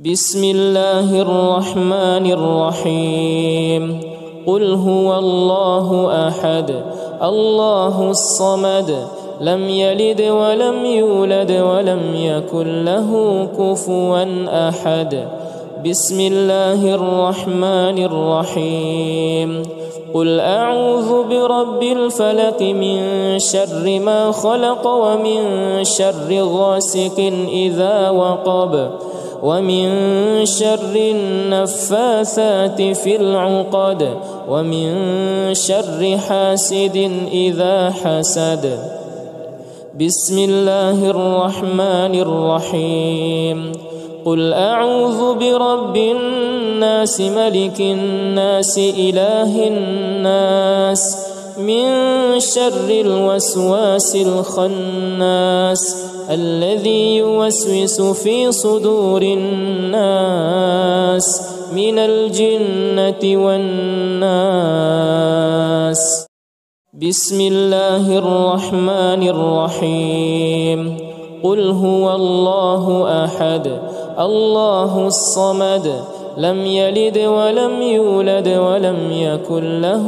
بسم الله الرحمن الرحيم قل هو الله أحد الله الصمد لم يلد ولم يولد ولم يكن له كفوا أحد بسم الله الرحمن الرحيم قل أعوذ برب الفلق من شر ما خلق ومن شر غاسق إذا وقب ومن شر النفاثات في العقد ومن شر حاسد إذا حسد بسم الله الرحمن الرحيم قل أعوذ برب الناس ملك الناس إله الناس من شر الوسواس الخناس الذي يوسوس في صدور الناس من الجنة والناس بسم الله الرحمن الرحيم قل هو الله أحد الله الصمد لم يلد ولم يولد ولم يكن له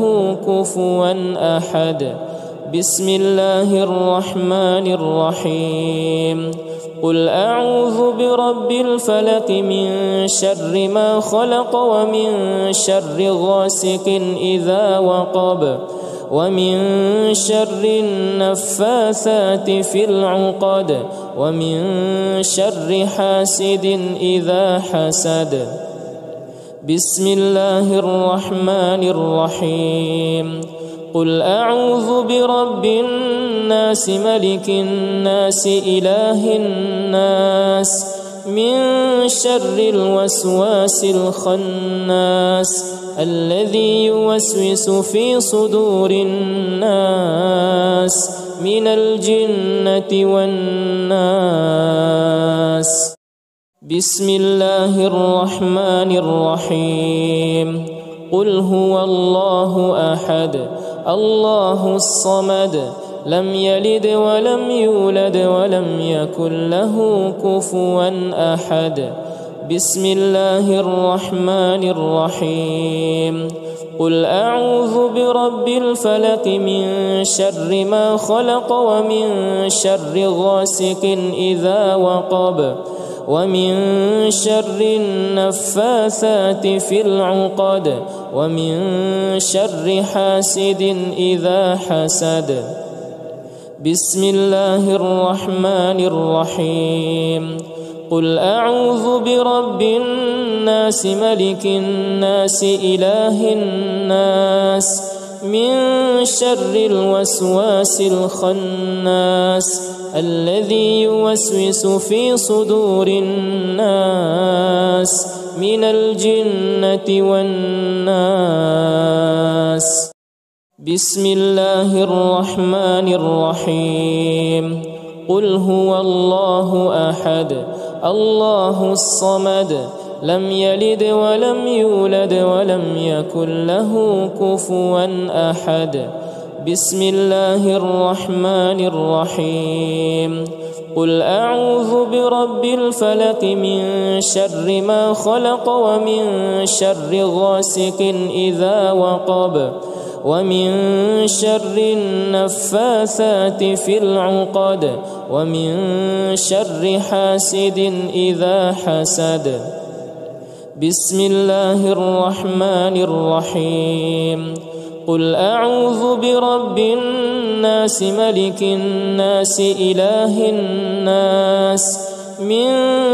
كفوا أحد بسم الله الرحمن الرحيم قل أعوذ برب الفلق من شر ما خلق ومن شر غاسق إذا وقب ومن شر النفاثات في العقد ومن شر حاسد إذا حسد بسم الله الرحمن الرحيم قل أعوذ برب الناس ملك الناس إله الناس من شر الوسواس الخناس الذي يوسوس في صدور الناس من الجنة والناس بسم الله الرحمن الرحيم قل هو الله أحد الله الصمد لم يلد ولم يولد ولم يكن له كفوا أحد بسم الله الرحمن الرحيم قل أعوذ برب الفلق من شر ما خلق ومن شر غاسق إذا وقب ومن شر النفاثات في العقد ومن شر حاسد إذا حسد بسم الله الرحمن الرحيم قل أعوذ برب الناس ملك الناس إله الناس من شر الوسواس الخناس الذي يوسوس في صدور الناس من الجنة والناس بسم الله الرحمن الرحيم قل هو الله أحد الله الصمد لم يلد ولم يولد ولم يكن له كفوا أحد بسم الله الرحمن الرحيم قل أعوذ برب الفلق من شر ما خلق ومن شر غاسق إذا وقب ومن شر النفاثات في العقد ومن شر حاسد إذا حسد بسم الله الرحمن الرحيم قل أعوذ برب الناس ملك الناس إله الناس من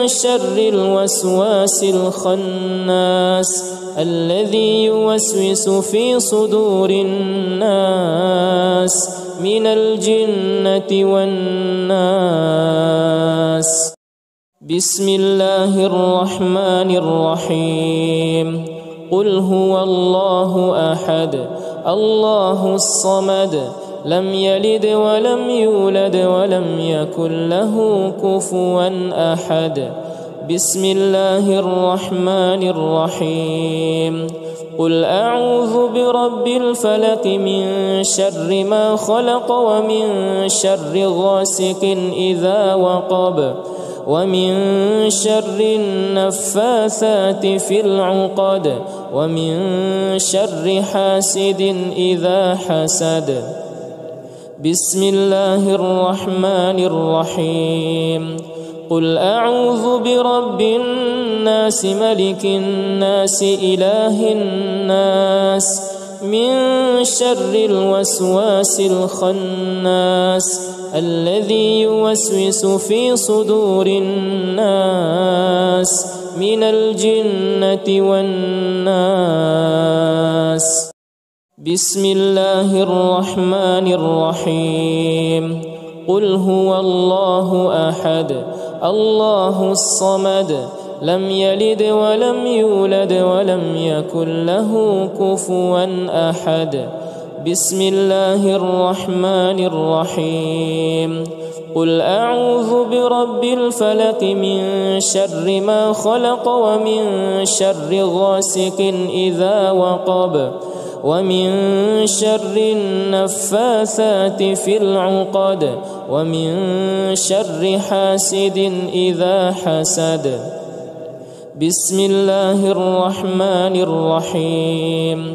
شر الوسواس الخناس الذي يوسوس في صدور الناس من الجنة والناس بسم الله الرحمن الرحيم قل هو الله أحد الله الصمد لم يلد ولم يولد ولم يكن له كفوا أحد بسم الله الرحمن الرحيم قل أعوذ برب الفلق من شر ما خلق ومن شر غاسق إذا وقب ومن شر النفاثات في العقد ومن شر حاسد إذا حسد. بسم الله الرحمن الرحيم. قل أعوذ برب الناس ملك الناس إله الناس من شر الوسواس الخناس الذي يوسوس في صدور الناس من الجنة والناس. بسم الله الرحمن الرحيم. قل هو الله أحد الله الصمد لم يلد ولم يولد ولم يكن له كفوا أحد. بسم الله الرحمن الرحيم. قل أعوذ برب الفلق من شر ما خلق ومن شر غاسق إذا وقب ومن شر النفاثات في العقد ومن شر حاسد إذا حسد. بسم الله الرحمن الرحيم.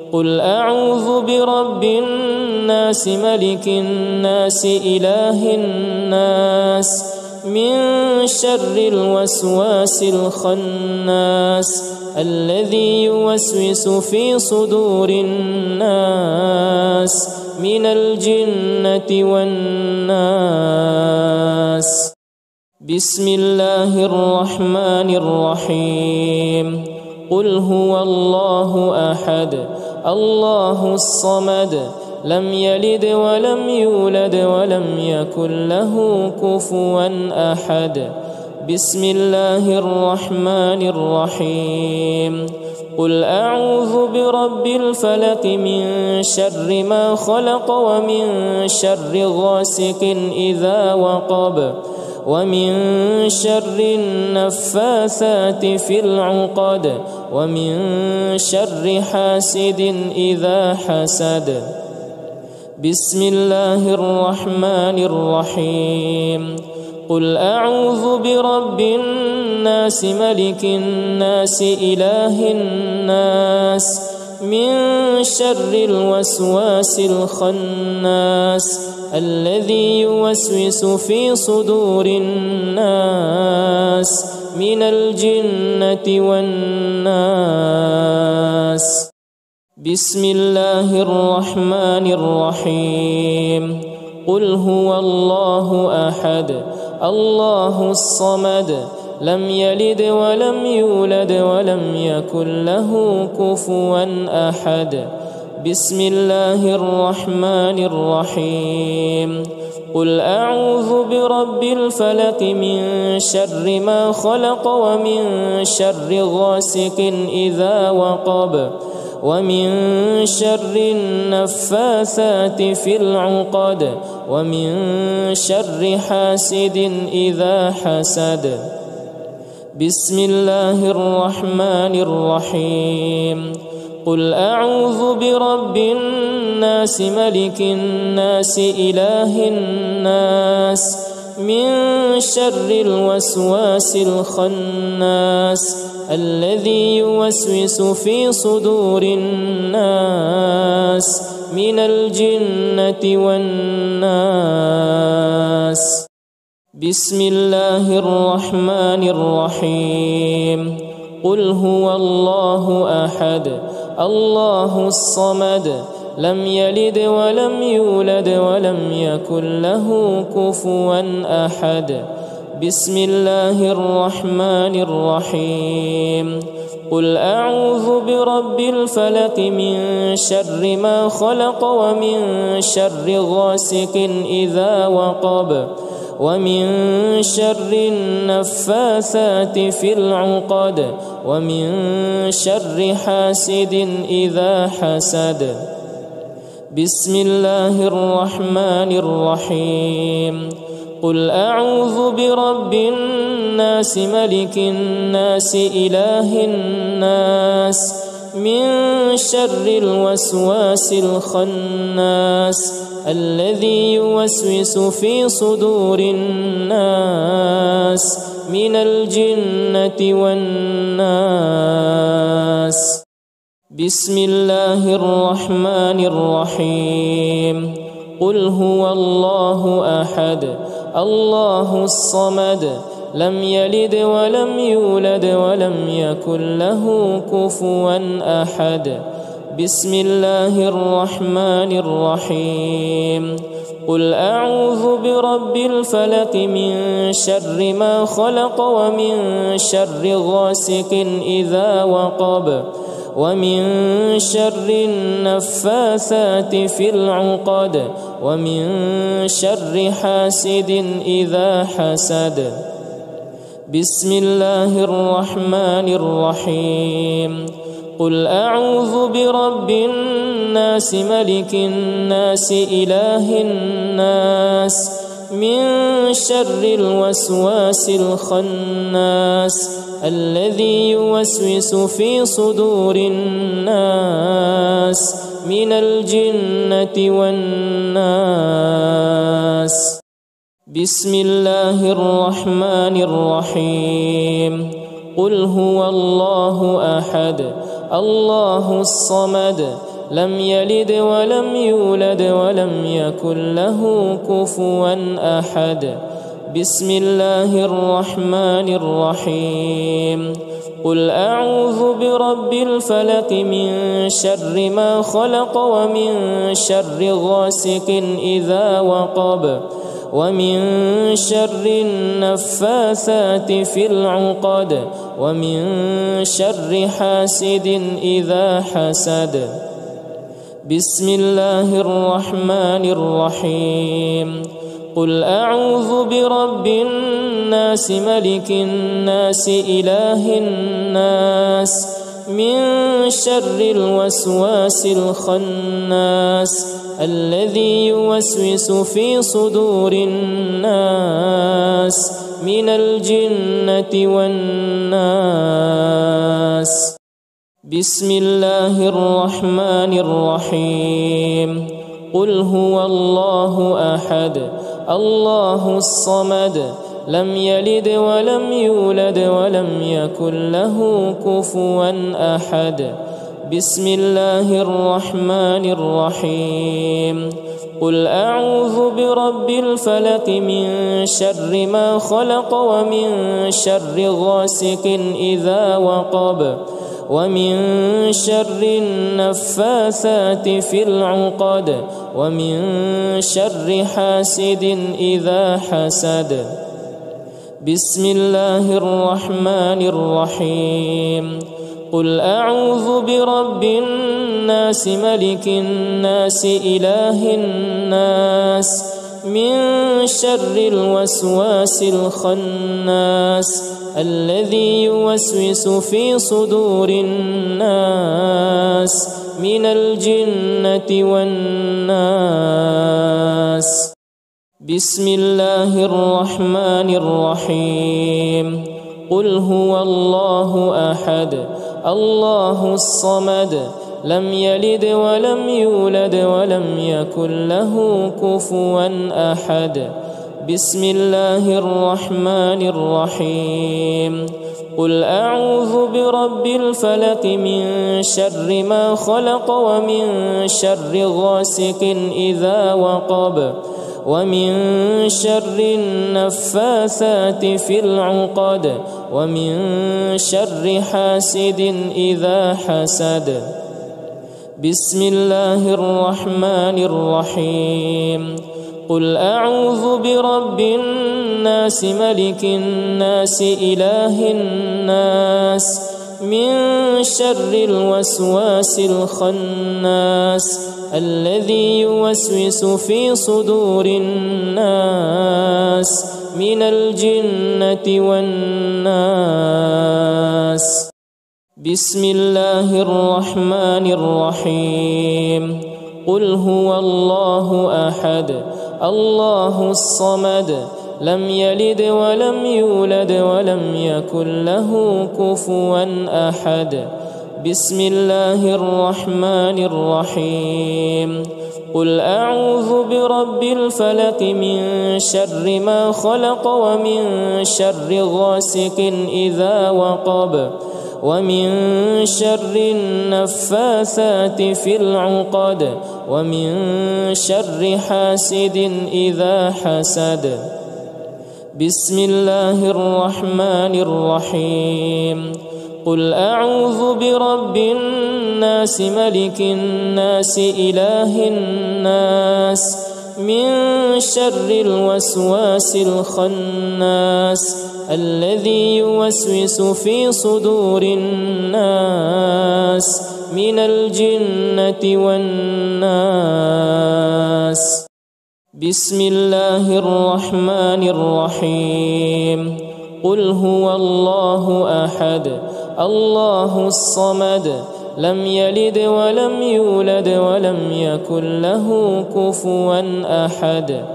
قل أعوذ برب الناس ملك الناس إله الناس من شر الوسواس الخناس الذي يوسوس في صدور الناس من الجنة والناس. بسم الله الرحمن الرحيم. قل هو الله أحد الله الصمد لم يلد ولم يولد ولم يكن له كفوا أحد. بسم الله الرحمن الرحيم. قل أعوذ برب الفلق من شر ما خلق ومن شر غاسق إذا وقب ومن شر النفاثات في العقد ومن شر حاسد إذا حسد. بسم الله الرحمن الرحيم. قل أعوذ برب الناس ملك الناس إله الناس من شر الوسواس الخناس الذي يوسوس في صدور الناس من الجنة والناس. بسم الله الرحمن الرحيم. قل هو الله أحد الله الصمد لم يلد ولم يولد ولم يكن له كفوا أحد. بسم الله الرحمن الرحيم. قل أعوذ برب الفلق من شر ما خلق ومن شر غاسق إذا وقب ومن شر النفاثات في العقد ومن شر حاسد إذا حسد. بسم الله الرحمن الرحيم. قل أعوذ برب الناس ملك الناس إله الناس من شر الوسواس الخناس الذي يوسوس في صدور الناس من الجنة والناس. بسم الله الرحمن الرحيم. قل هو الله أحد الله الصمد لم يلد ولم يولد ولم يكن له كفوا أحد. بسم الله الرحمن الرحيم. قل أعوذ برب الفلق من شر ما خلق ومن شر غاسق إذا وقب ومن شر النفاثات في العقد ومن شر حاسد إذا حسد. بسم الله الرحمن الرحيم. قل أعوذ برب الناس ملك الناس إله الناس من شر الوسواس الخناس الذي يوسوس في صدور الناس من الجنة والناس. بسم الله الرحمن الرحيم. قل هو الله أحد الله الصمد لم يلد ولم يولد ولم يكن له كفوا أحد. بسم الله الرحمن الرحيم. قل أعوذ برب الفلق من شر ما خلق ومن شر غاسق إذا وقب ومن شر النفاثات في العقد ومن شر حاسد إذا حسد. بسم الله الرحمن الرحيم. قل أعوذ برب الناس ملك الناس إله الناس من شر الوسواس الخناس الذي يوسوس في صدور الناس من الجنة والناس. بسم الله الرحمن الرحيم. قل هو الله أحد الله الصمد لم يلد ولم يولد ولم يكن له كفوا أحد. بسم الله الرحمن الرحيم. قل أعوذ برب الفلق من شر ما خلق ومن شر غاسق إذا وقب ومن شر النفاثات في العقد ومن شر حاسد إذا حسد. بسم الله الرحمن الرحيم. قل أعوذ برب الناس ملك الناس إله الناس من شر الوسواس الخناس الذي يوسوس في صدور الناس من الجنة والناس. بسم الله الرحمن الرحيم. قل هو الله أحد الله الصمد لم يلد ولم يولد ولم يكن له كفوا أحد. بسم الله الرحمن الرحيم. قل أعوذ برب الفلق من شر ما خلق ومن شر غاسق إذا وقب ومن شر النفاثات في العقد ومن شر حاسد إذا حسد. بسم الله الرحمن الرحيم. قل أعوذ برب الناس ملك الناس إله الناس من شر الوسواس الخناس الذي يوسوس في صدور الناس من الجنة والناس. بسم الله الرحمن الرحيم. قل هو الله أحد الله الصمد لم يلد ولم يولد ولم يكن له كفوا أحد. بسم الله الرحمن الرحيم. قل أعوذ برب الفلق من شر ما خلق ومن شر غاسق إذا وقب ومن شر النفاثات في العقد ومن شر حاسد إذا حسد. بسم الله الرحمن الرحيم. قل أعوذ برب الناس ملك الناس إله الناس من شر الوسواس الخناس الذي يوسوس في صدور الناس من الجنة والناس. بسم الله الرحمن الرحيم. قل هو الله أحد الله الصمد لم يلد ولم يولد ولم يكن له كفوا أحد. بسم الله الرحمن الرحيم. قل أعوذ برب الفلق من شر ما خلق ومن شر غاسق إذا وقب ومن شر النفاثات في العقد ومن شر حاسد إذا حسد. بسم الله الرحمن الرحيم. قل أعوذ برب الناس ملك الناس إله الناس من شر الوسواس الخناس الذي يوسوس في صدور الناس من الجنة والناس. بسم الله الرحمن الرحيم. قل هو الله أحد الله الصمد لم يلد ولم يولد ولم يكن له كفوا أحد.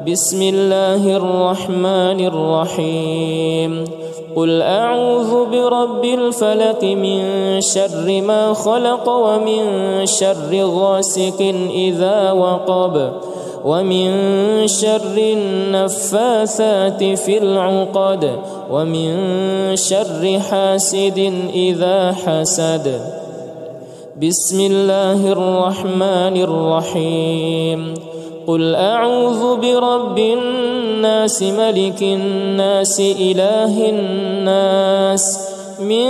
بسم الله الرحمن الرحيم. قل أعوذ برب الفلق من شر ما خلق ومن شر غاسق إذا وقب ومن شر النفاثات في العقد ومن شر حاسد إذا حسد. بسم الله الرحمن الرحيم. قل أعوذ برب الناس ملك الناس إله الناس من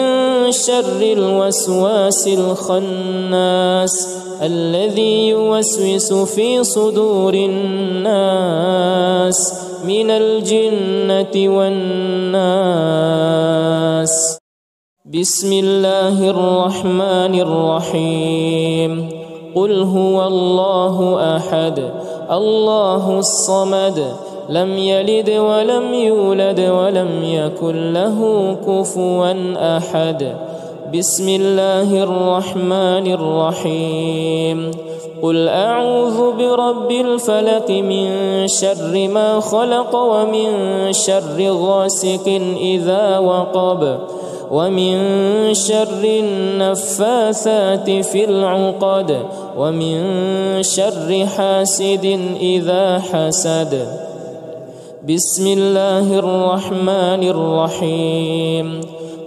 شر الوسواس الخناس الذي يوسوس في صدور الناس من الجنة والناس. بسم الله الرحمن الرحيم. قل هو الله أحد الله الصمد لم يلد ولم يولد ولم يكن له كفوا أحد. بسم الله الرحمن الرحيم. قل أعوذ برب الفلق من شر ما خلق ومن شر غاسق إذا وقب ومن شر النفاثات في العقد ومن شر حاسد إذا حسد. بسم الله الرحمن الرحيم.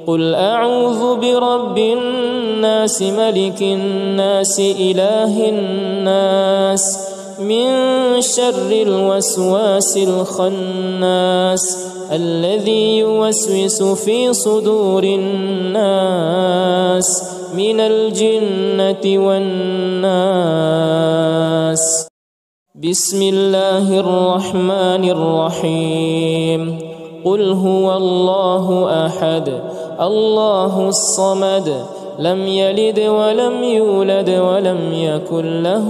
قل أعوذ برب الناس ملك الناس إله الناس من شر الوسواس الخناس الذي يوسوس في صدور الناس من الجنة والناس. بسم الله الرحمن الرحيم. قل هو الله أحد الله الصمد لم يلد ولم يولد ولم يكن له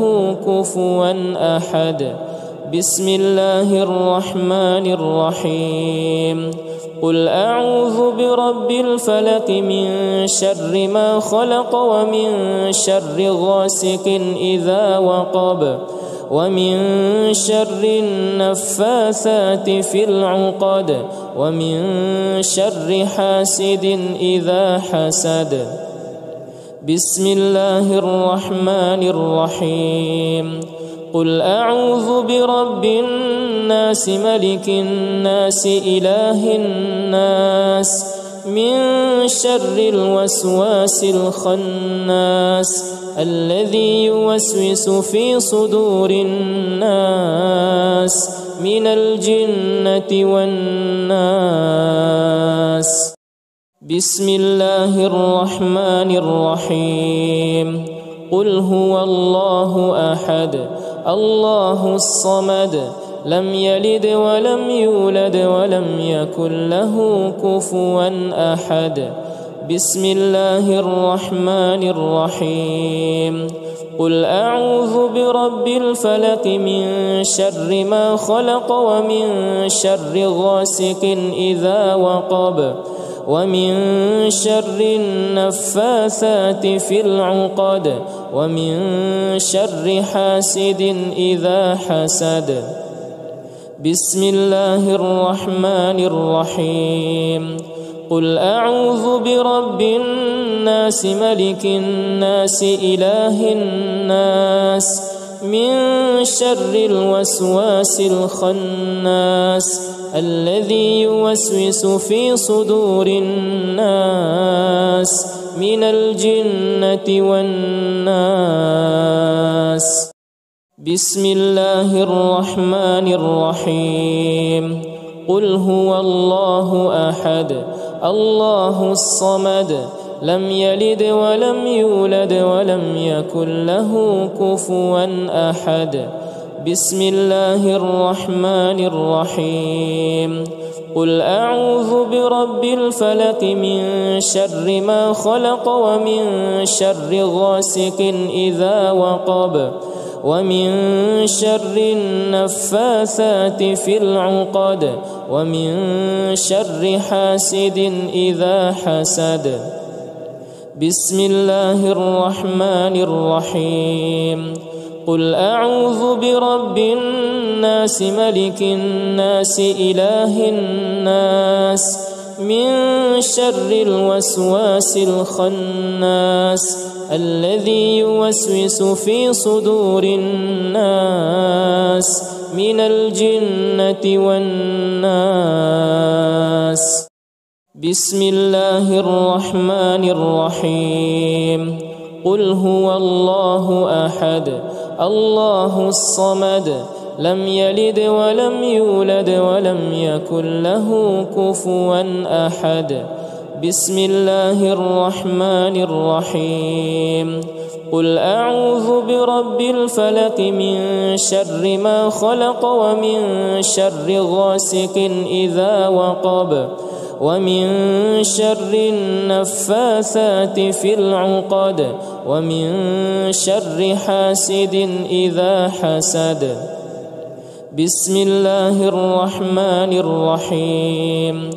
كفوا أحد. بسم الله الرحمن الرحيم. قل أعوذ برب الفلق من شر ما خلق ومن شر غاسق إذا وقب ومن شر النفاثات في العقد ومن شر حاسد إذا حسد. بسم الله الرحمن الرحيم. قل أعوذ برب الناس ملك الناس إله الناس من شر الوسواس الخناس الذي يوسوس في صدور الناس من الجنة والناس. بسم الله الرحمن الرحيم. قل هو الله أحد الله الصمد لم يلد ولم يولد ولم يكن له كفوا أحد. بسم الله الرحمن الرحيم. قل أعوذ برب الفلق من شر ما خلق ومن شر غاسق إذا وقب ومن شر النفاثات في العقد ومن شر حاسد إذا حسد. بسم الله الرحمن الرحيم. قل أعوذ برب الناس ملك الناس إله الناس من شر الوسواس الخناس الذي يوسوس في صدور الناس من الجنة والناس. بسم الله الرحمن الرحيم. قل هو الله أحد الله الصمد لم يلد ولم يولد ولم يكن له كفوا أحد. بسم الله الرحمن الرحيم. قل أعوذ برب الفلق من شر ما خلق ومن شر غاسق إذا وقب ومن شر النفاثات في العقد ومن شر حاسد إذا حسد. بسم الله الرحمن الرحيم. قل أعوذ برب الناس ملك الناس إله الناس من شر الوسواس الخناس الذي يوسوس في صدور الناس من الجنة والناس. بسم الله الرحمن الرحيم. قل هو الله أحد الله الصمد لم يلد ولم يولد ولم يكن له كفوا أحد. بسم الله الرحمن الرحيم. قل أعوذ برب الفلق من شر ما خلق ومن شر غاسق إذا وقب ومن شر النفاثات في العقد ومن شر حاسد إذا حسد. بسم الله الرحمن الرحيم.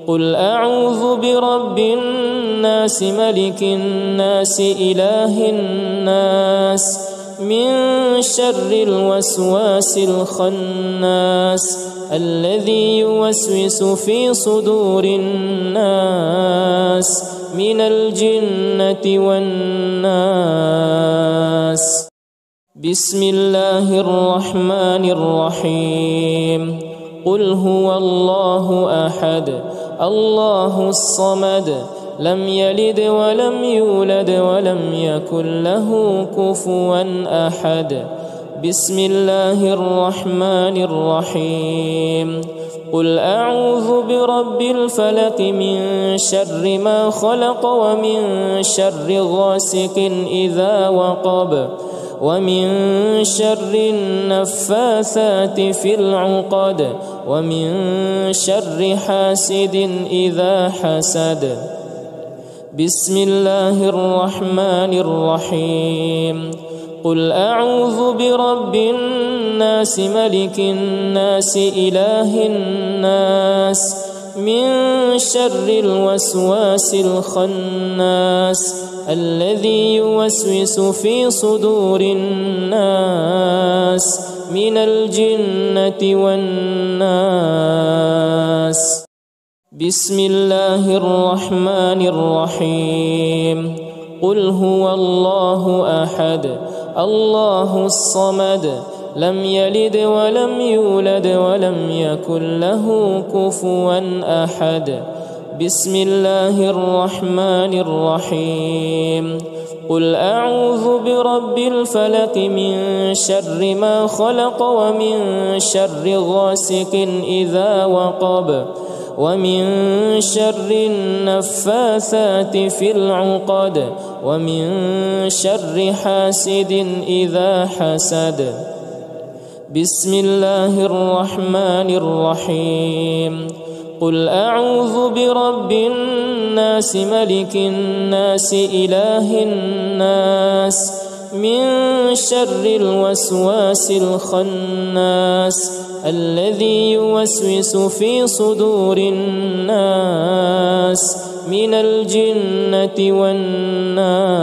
قل أعوذ برب الناس ملك الناس إله الناس من شر الوسواس الخناس الذي يوسوس في صدور الناس من الجنة والناس. بسم الله الرحمن الرحيم. قل هو الله أحد الله الصمد لم يلد ولم يولد ولم يكن له كفوا أحد. بسم الله الرحمن الرحيم. قل أعوذ برب الفلق من شر ما خلق ومن شر غاسق إذا وقب ومن شر النفاثات في العقد ومن شر حاسد إذا حسد. بسم الله الرحمن الرحيم. قل أعوذ برب الناس ملك الناس إله الناس من شر الوسواس الخناس الذي يوسوس في صدور الناس من الجنة والناس. بسم الله الرحمن الرحيم. قل هو الله أحد الله الصمد لم يلد ولم يولد ولم يكن له كفوا أحد. بسم الله الرحمن الرحيم. قل أعوذ برب الفلق من شر ما خلق ومن شر غاسق إذا وقب ومن شر النفاثات في العقد ومن شر حاسد إذا حسد. بسم الله الرحمن الرحيم. قل أعوذ برب الناس ملك الناس إله الناس من شر الوسواس الخناس الذي يوسوس في صدور الناس من الجنة والناس.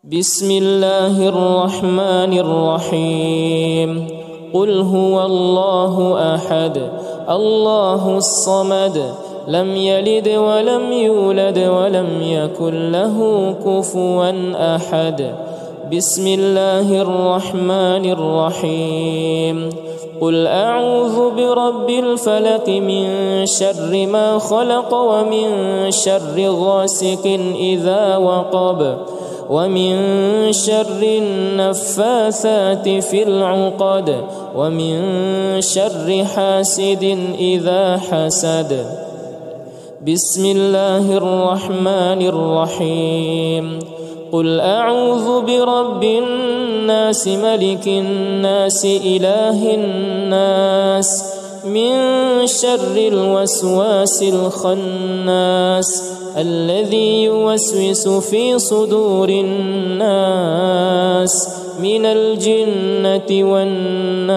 بسم الله الرحمن الرحيم. قل هو الله أحد الله الصمد لم يلد ولم يولد ولم يكن له كفوا أحد. بسم الله الرحمن الرحيم قل أعوذ برب الفلق من شر ما خلق ومن شر غاسق إذا وقب ومن شر النفاثات في العقد ومن شر حاسد إذا حسد بسم الله الرحمن الرحيم قل أعوذ برب الناس ملك الناس إله الناس من شر الوسواس الخناس الذي يوسوس في صدور الناس من الجنة والناس.